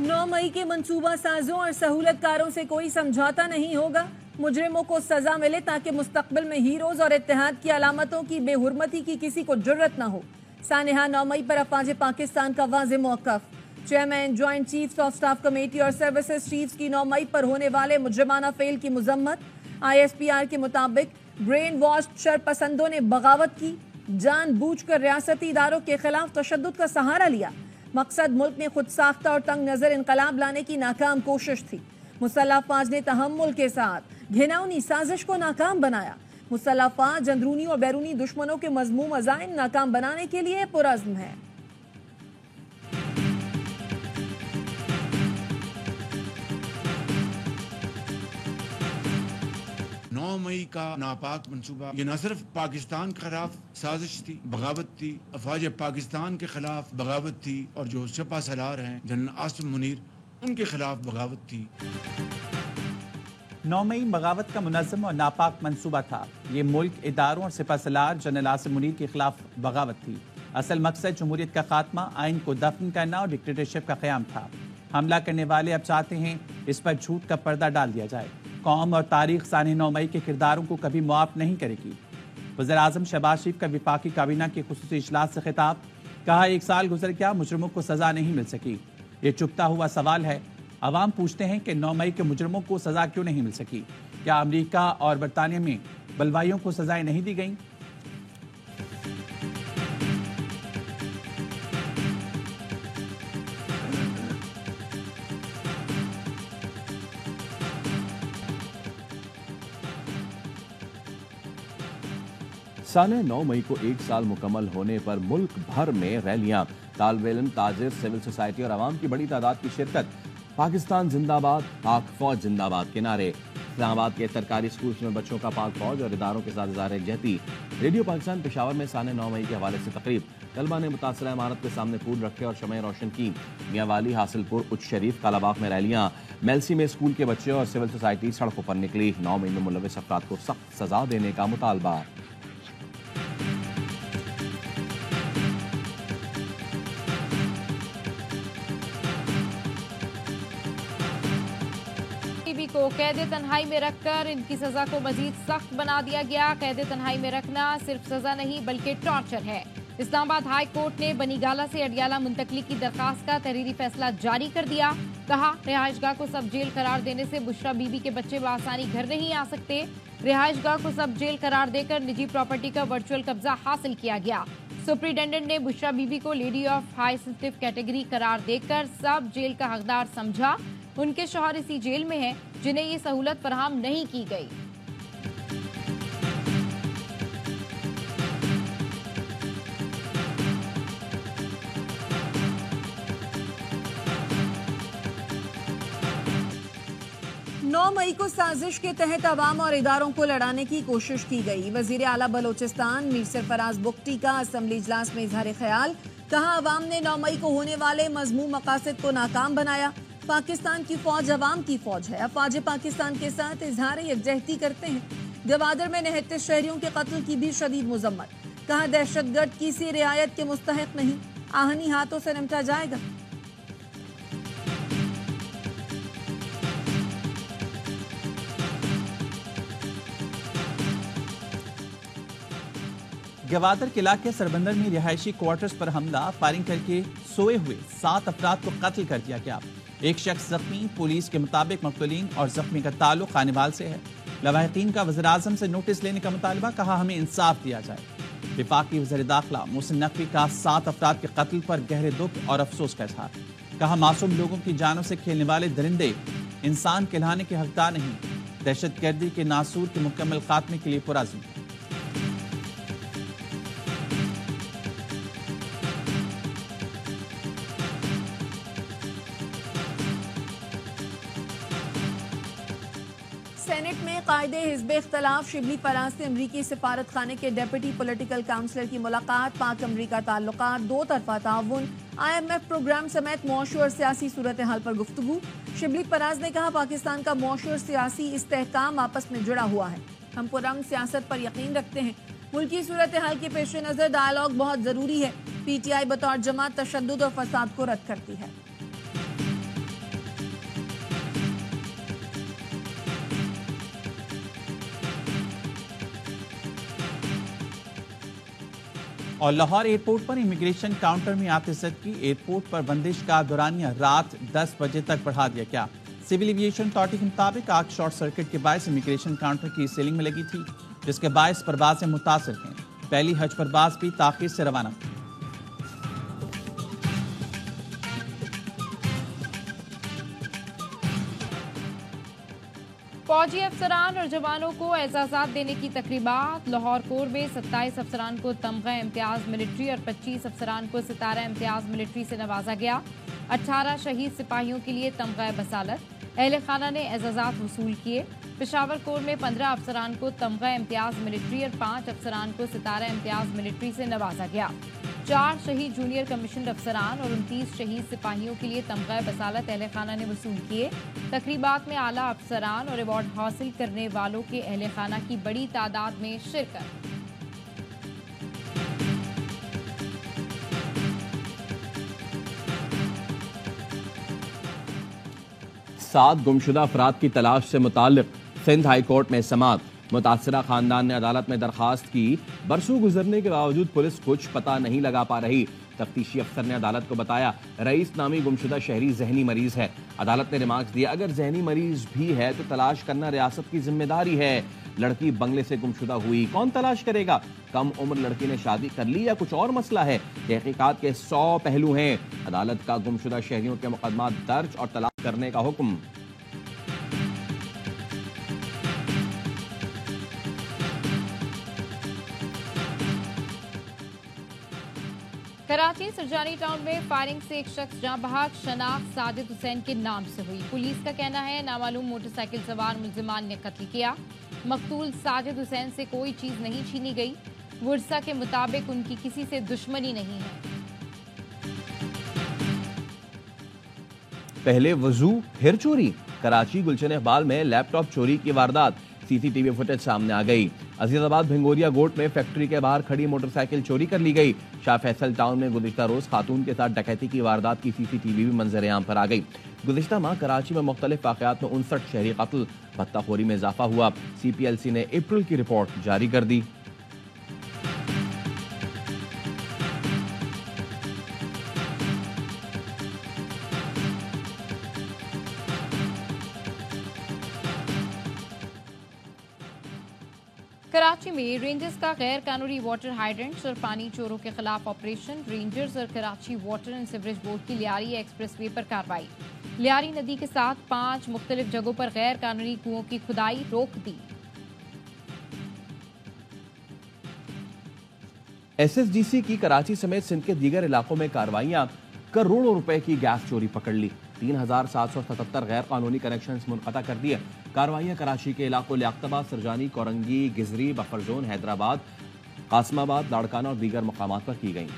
9 मई के मंसूबा साजों और सहूलतकारों से कोई समझौता नहीं होगा। मुजरिमों को सजा मिले ताकि मुस्तकबिल में हीरोज और इत्तेहाद की अलामतों की बेहुरमती की किसी को जुर्रत न हो। सानेहा 9 मई पर अफवाज पाकिस्तान का वाज़े मौक़िफ़। Chairman, joint chiefs of staff committee और सर्विसेज चीफ्स की 9 मई पर होने वाले मुजरिमाना फेल की मजम्मत। ISPR के मुताबिक ब्रेन वॉश शरपसंदों ने बगावत की, जानबूझकर रियासती इदारों के खिलाफ तशद्दुद का सहारा लिया। मकसद मुल्क में खुद साख्ता और तंग नजर इनकलाब लाने की नाकाम कोशिश थी। मुसल्लह फौज ने तहम्मुल के साथ घिनौनी साजिश को नाकाम बनाया। मुसल्लह फौज अंदरूनी और बैरूनी दुश्मनों के मज़मूम अज़ाइम नाकाम बनाने के लिए पुरज़्म है। 9 मई का नापाक मंसूबा ये न सिर्फ पाकिस्तान के खिलाफ साजिश थी, बगावत थी, अफवाज पाकिस्तान के खिलाफ बगावत थी और जो सिपा सलार हैं जनरल आसिम मुनीर उनके खिलाफ बगावत थी। 9 मई बगावत का मुनज़्ज़म और नापाक मंसूबा था। ये मुल्क, इदारों और सिपा सलार जनरल आसिम मुनीर के खिलाफ बगावत थी। असल मकसद जमहूरियत का खात्मा, आइन को दफन करना और डिक्टेटरशिप का क़याम था। हमला करने वाले अब चाहते हैं इस पर झूठ का पर्दा डाल दिया जाए। कौम और तारीख साने 9 मई के किरदारों को कभी मुआफ़ नहीं करेगी। वज़ीर-ए-आज़म शहबाज शरीफ का विफाकी काबीना के खुसूसी इजलास से खिताब। कहा, 1 साल गुजर गया, मुजरिमों को सजा नहीं मिल सकी। ये चुपता हुआ सवाल है। अवाम पूछते हैं कि 9 मई के मुजरिमों को सजा क्यों नहीं मिल सकी? क्या अमरीका और बरतानिया में बलवाइयों को सजाएं नहीं दी गईं? साले 9 मई को 1 साल मुकम्मल होने पर मुल्क भर में रैलियां, तालिबे इल्म, ताजिर, सिविल सोसाइटी और आवाम की बड़ी तादाद की शिरकत। पाकिस्तान जिंदाबाद, पाक फौज जिंदाबाद के नारे। इस्लामाबाद के सरकारी स्कूल में बच्चों का पाक फौज और इदारों के साथ इज़हार यकजहती। रेडियो पाकिस्तान पेशावर में साने 9 मई के हवाले से तकरीब। तलबा ने मुतासरा इमारत के सामने फूल रखे और शमएं रोशन की। मियांवाली, हासिलपुर, उच्च शरीफ, कालाबाग में रैलियां। मेलसी में स्कूल के बच्चे और सिविल सोसाइटी सड़कों पर निकली। 9 मई में मुलविस अफराद को सख्त सजा देने का मुतालबा। को कैद तन्हाई में रखकर इनकी सजा को मजीद सख्त बना दिया गया। कैद तन्हाई में रखना सिर्फ सजा नहीं बल्कि टॉर्चर है। इस्लामाबाद हाई कोर्ट ने बनीगाला से अडियाला मुंतकली की दरखास्त का तहरीरी फैसला जारी कर दिया। कहा, रिहाइशगाह को सब जेल करार देने से बुशरा बीबी के बच्चे बआसानी घर नहीं आ सकते। रिहाइशगाह को सब जेल करार देकर निजी प्रॉपर्टी का वर्चुअल कब्जा हासिल किया गया। सुप्रिंटेंडेंट ने बुशरा बीबी को lady of high sensitive category करार देकर सब जेल का हकदार समझा। उनके शौहर इसी जेल में हैं जिन्हें ये सहूलत फराहम नहीं की गई। नौ मई को साजिश के तहत अवाम और इदारों को लड़ाने की कोशिश की गई। वजीर आला बलोचिस्तान मीर सरफराज बुख्ती का असम्बली इजलास में इजहार ख्याल। कहा, अवाम ने 9 मई को होने वाले मजमूम मकासद को नाकाम बनाया। पाकिस्तान की फौज अवाम की फौज है। अफवाज पाकिस्तान के साथ इजहार यकजहती करते हैं। गवादर में 69 शहरियों के कत्ल की भी शदीद मुजम्मत। कहा, दहशतगर्द किसी रियायत के मुस्तहिक नहीं, आहनी हाथों से निपटा जाएगा। गवादर के इलाके सरबंदर में रिहायशी क्वार्टर्स पर हमला, फायरिंग करके सोए हुए 7 अफराद को कत्ल कर दिया गया। एक शख्स जख्मी। पुलिस के मुताबिक मकतूलीन और जख्मी का ताल्लुक खानेवाल से है। लवाहिकीन का वज़ीर-ए-आज़म से नोटिस लेने का मुतालबा। कहा, हमें इंसाफ दिया जाए। विफाकी वज़ीर दाखिला मोहसिन नकवी का 7 अफराद के कत्ल पर गहरे दुख और अफसोस का इजहार। कहा, मासूम लोगों की जानों से खेलने वाले दरिंदे इंसान कहलाने के हकदार नहीं। दहशतगर्दी के नासूर के मुकम्मल खात्मे के लिए पुरज़्म है। सेनेट में कायदे हिज़्ब इख्तलाफ शिबली फराज से अमरीकी सिफारत खाने के डेप्यूटी पॉलिटिकल काउंसलर की मुलाकात। पाक अमरीका ताल्लुकात, 2 तरफा ताउन, IMF प्रोग्राम समेत मौशू और सियासी सूरत हाल पर गुफ्तगू। शिबली फराज ने कहा, पाकिस्तान का मौशू और सियासी इस्तेहकाम आपस में जुड़ा हुआ है। हम पुरअमन सियासत पर यकीन रखते हैं। मुल्की सूरत हाल के पेश नज़र डायलॉग बहुत ज़रूरी है। PTI बतौर जमात तशद्दुद और फसाद को रद्द करती है। और लाहौर एयरपोर्ट पर इमिग्रेशन काउंटर में आतिशबाजी की। एयरपोर्ट पर बंदिश का दौरानिया रात 10 बजे तक बढ़ा दिया गया। सिविल एविएशन अथॉरिटी के मुताबिक आग शॉर्ट सर्किट के बायस इमिग्रेशन काउंटर की सीलिंग में लगी थी, जिसके बायस परवाजें मुतासिर हैं। पहली हज परवाज भी ताखीर से रवाना। फौजी अफसरान और जवानों को एजाजात देने की तकरीबात। लाहौर कोर में 27 अफसरान को तमगा इम्तियाज मिलिट्री और 25 अफसरान को सितारा इम्तियाज मिलिट्री से नवाजा गया। 18 शहीद सिपाहियों के लिए तमगा बसालत। अहले खाना ने एजाजात वसूल किए। पेशावर कोर में 15 अफसरान को तमगा इम्तियाज मिलिट्री और 5 अफसरान को सितारा इम्तियाज मिलिट्री से नवाजा गया। 4 शहीद जूनियर कमीशन अफसरान और 29 शहीद सिपाहियों के लिए तमगा बसालत अहले खाना ने वसूल किए। तकरीबात में आला अफसरान और अवार्ड हासिल करने वालों के अहले खाना की बड़ी तादाद में शिरकत। सात गुमशुदा अफराद की तलाश से मुताल्लिक सिंध हाई कोर्ट में समाअत। मुतासरा खानदान ने अदालत में दरखास्त की। बरसों गुजरने के बावजूद पुलिस कुछ पता नहीं लगा पा रही। तफ्तीशी अफसर ने अदालत को बताया रईस नामी गुमशुदा शहरी जहनी मरीज है। अदालत ने रिमार्क्स दिया अगर जहनी मरीज भी है तो तलाश करना रियासत की जिम्मेदारी है। लड़की बंगले से गुमशुदा हुई, कौन तलाश करेगा? कम उम्र लड़की ने शादी कर ली या कुछ और मसला है? तहकीकात के 100 पहलू हैं। अदालत का गुमशुदा शहरियों के मुकदमा दर्ज और तलाश करने का हुक्म। कराची सरजानी टाउन में फायरिंग से एक शख्स जाँ बहक। शनाख्त साजिद हुसैन के नाम से हुई। पुलिस का कहना है नामालूम मोटरसाइकिल सवार मुल्जिमान ने कत्ल किया। मकतूल साजिद हुसैन से कोई चीज नहीं छीनी गई। वर्सा के मुताबिक उनकी किसी से दुश्मनी नहीं है। पहले वजू फिर चोरी। कराची गुलशन इकबाल में लैपटॉप चोरी की वारदात। सीसीटीवी फुटेज सामने आ गई। अजीजाबाद भिंगोरिया गोट में फैक्ट्री के बाहर खड़ी मोटरसाइकिल चोरी कर ली गई। शाह फैसल टाउन में गुज़िश्ता रोज खातून के साथ डकैती की वारदात की सीसीटीवी भी मंजर-ए-आम पर आ गई। गुज़िश्ता माह कराची में मुख्तलिफ वाक़यात में 59 शहरी कत्ल। भत्ताखोरी में इजाफा हुआ। CPLC ने अप्रैल की रिपोर्ट जारी कर दी। कराची में रेंजर्स का गैर कानूनी वाटर हाइड्रेंट्स और पानी चोरों के खिलाफ ऑपरेशन। रेंजर्स और Karachi water and sewerage board की लियारी एक्सप्रेसवे पर कार्रवाई। लियारी नदी के साथ 5 मुख्तलिफ जगहों पर गैर कानूनी कुओं की खुदाई रोक दी। SSDC की कराची समेत सिंध के दीगर इलाकों में कार्रवाइयां। करोड़ों रुपए की गैस चोरी पकड़ ली। 3777 गैर कानूनी कनेक्शंस मुनक़ता कर दिए। कार्रवाइयां कराची के इलाकों लियाकताबाद, सरजानी, कोरंगी, गिजरी, बफर जोन, हैदराबाद, कासमाबाद, लाड़काना और दीगर मकामात पर की गईं।